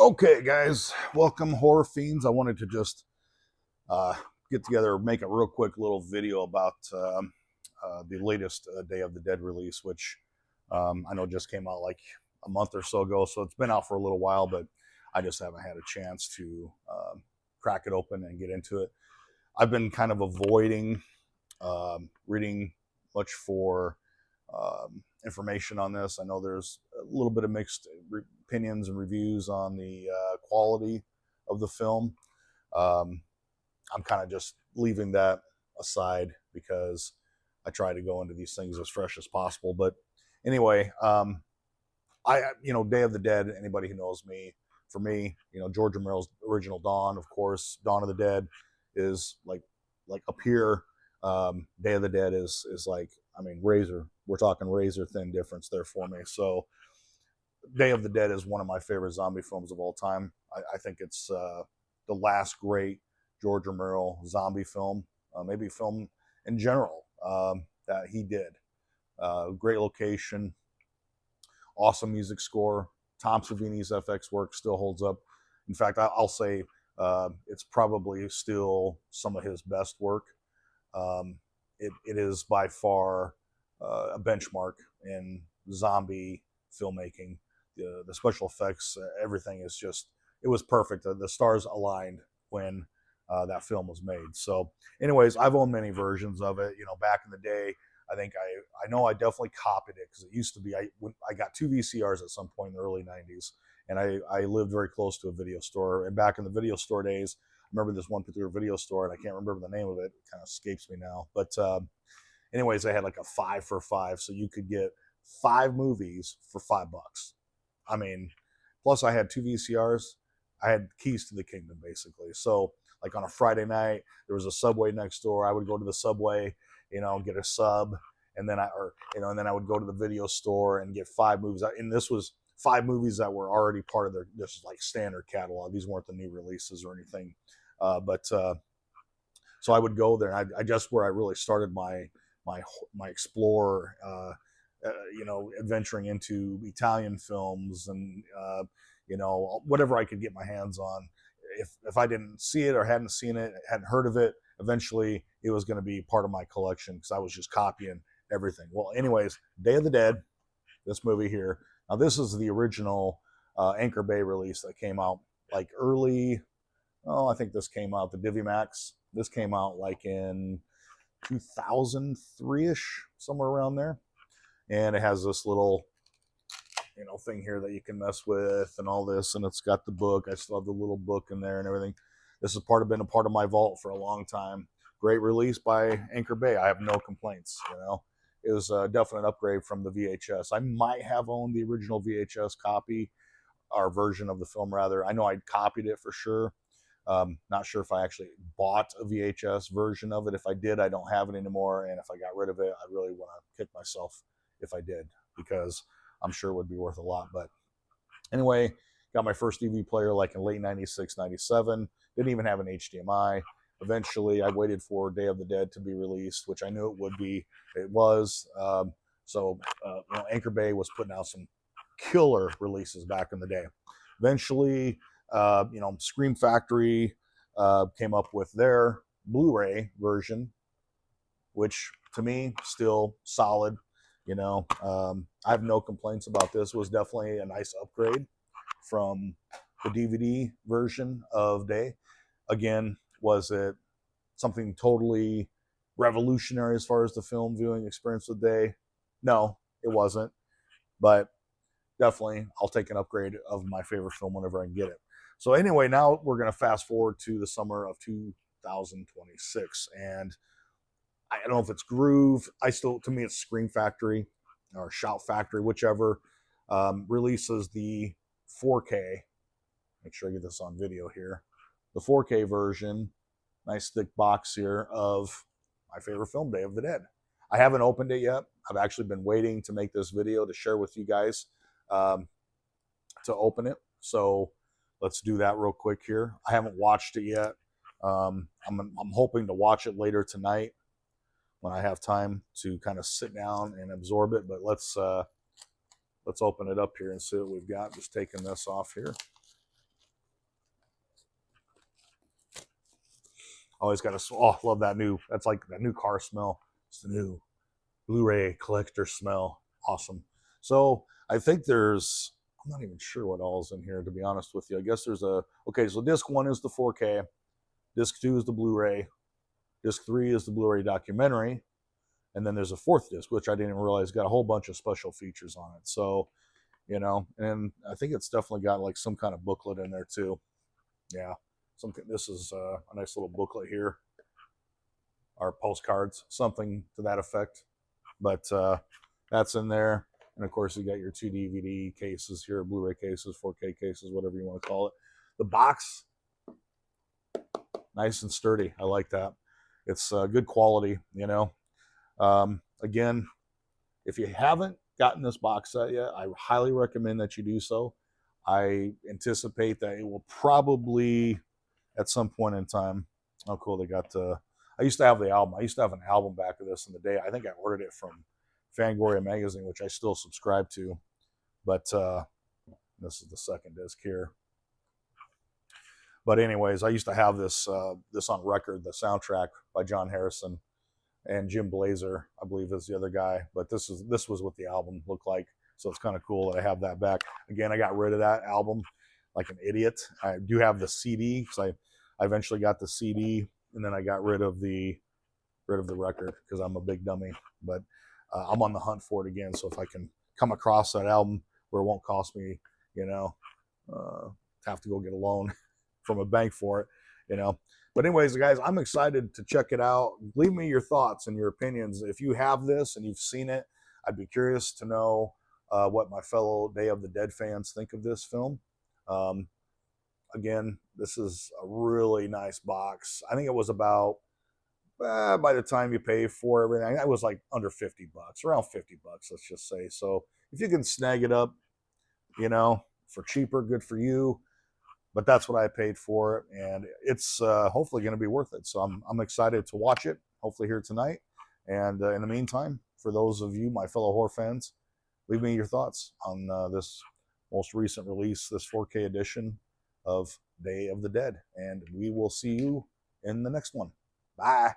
Okay, guys, welcome, horror fiends. I wanted to just uh, get together, make a real quick little video about the latest Day of the Dead release, which I know just came out like a month or so ago. So it's been out for a little while, but I just haven't had a chance to crack it open and get into it. I've been kind of avoiding reading much for information on this. I know there's a little bit of mixed opinions and reviews on the quality of the film. Um, I'm kind of just leaving that aside because I try to go into these things as fresh as possible. But anyway, Day of the Dead. Anybody who knows me, for me, George Romero's original Dawn, of course, Dawn of the Dead is like up here. Day of the Dead is like, I mean, razor. We're talking razor thin difference there for me. So Day of the Dead is one of my favorite zombie films of all time. I think it's the last great George Romero zombie film, maybe film in general, that he did. Great location, awesome music score. Tom Savini's FX work still holds up. In fact, I'll say it's probably still some of his best work. It is by far a benchmark in zombie filmmaking. The special effects, everything is just, it was perfect. The stars aligned when that film was made. So, anyways, I've owned many versions of it. Back in the day, I know I definitely copied it because it used to be I got two VCRs at some point in the early '90s, and I lived very close to a video store. And back in the video store days, I remember this one particular video store, and I can't remember the name of it. It kind of escapes me now. But anyways, they had like a 5 for 5, so you could get 5 movies for $5. I mean, plus I had two VCRs. I had keys to the kingdom basically. So like on a Friday night, there was a Subway next door. I would go to the Subway, get a sub, and then I would go to the video store and get 5 movies. And this was 5 movies that were already part of this like standard catalog. These weren't the new releases or anything. But So I would go there. I just where I really started my explorer, adventuring into Italian films and whatever I could get my hands on. If I didn't see it or hadn't seen it, hadn't heard of it, eventually it was going to be part of my collection because I was just copying everything. Well, anyways, Day of the Dead, this movie here. Now this is the original Anchor Bay release that came out like early. Oh, I think this came out the DiviMax. This came out like in 2003ish, somewhere around there, and it has this little thing here that you can mess with and all this, and it's got the book. I still have the little book in there and everything. This has been a part of my vault for a long time. Great release by Anchor Bay. I have no complaints. It was a definite upgrade from the VHS. I might have owned the original VHS copy, or version of the film rather. I know I copied it for sure. Not sure if I actually bought a VHS version of it. If I did, I don't have it anymore. And if I got rid of it, I really want to kick myself if I did, because I'm sure it would be worth a lot. But anyway, got my first DVD player like in late 96, 97. Didn't even have an HDMI. Eventually, I waited for Day of the Dead to be released, which I knew it would be. It was. Anchor Bay was putting out some killer releases back in the day. Eventually, Scream Factory came up with their Blu-ray version, which to me still solid. I have no complaints about this. It was definitely a nice upgrade from the DVD version of Day. Again, was it something totally revolutionary as far as the film viewing experience of Day? No, it wasn't. But definitely, I'll take an upgrade of my favorite film whenever I can get it. So anyway, now we're going to fast forward to the summer of 2026, and I don't know if it's Groove. To me, it's Scream Factory or Shout Factory, whichever, releases the 4K. Make sure I get this on video here. The 4K version, nice thick box here of my favorite film, Day of the Dead. I haven't opened it yet. I've actually been waiting to make this video to share with you guys, to open it. So let's do that real quick here. I haven't watched it yet. I'm hoping to watch it later tonight when I have time to kind of sit down and absorb it. But let's open it up here and see what we've got. Just taking this off here. Always got to, oh, love that new, that's like that new car smell. It's the new Blu-ray collector smell. Awesome. So I think there's, I'm not even sure what all's in here, to be honest with you. I guess there's okay, so disc 1 is the 4K, disc 2 is the Blu-ray, disc 3 is the Blu-ray documentary, and then there's a 4th disc, which I didn't even realize got a whole bunch of special features on it. So, and I think it's definitely got like some kind of booklet in there too. Yeah, this is a nice little booklet here, our postcards, something to that effect. But that's in there. And of course, you got your 2 DVD cases here, Blu-ray cases, 4K cases, whatever you want to call it. The box, nice and sturdy. I like that. It's good quality, Again, if you haven't gotten this box set yet, I highly recommend that you do so. I anticipate that it will probably, at some point in time, oh cool, they got, I used to have the album. I used to have an album back of this in the day. I think I ordered it from Fangoria magazine, which I still subscribe to. But this is the 2nd disc here. But anyways, I used to have this on record, the soundtrack by John Harrison, and Jim Blazer, I believe, is the other guy. But this was what the album looked like. So it's kind of cool that I have that back. Again, I got rid of that album like an idiot. I do have the CD because I eventually got the CD, and then I got rid of the record because I'm a big dummy. But I'm on the hunt for it again. So if I can come across that album where it won't cost me, have to go get a loan from a bank for it, But anyways, guys, I'm excited to check it out. Leave me your thoughts and your opinions. If you have this and you've seen it, I'd be curious to know what my fellow Day of the Dead fans think of this film. Again, this is a really nice box. I think it was about, by the time you pay for everything, it was like under $50, around $50, let's just say. So if you can snag it up, for cheaper, good for you. But that's what I paid for it, and it's hopefully going to be worth it. So I'm excited to watch it, hopefully here tonight. And in the meantime, for those of you, my fellow horror fans, leave me your thoughts on this most recent release, this 4K edition of Day of the Dead. And we will see you in the next one. Bye.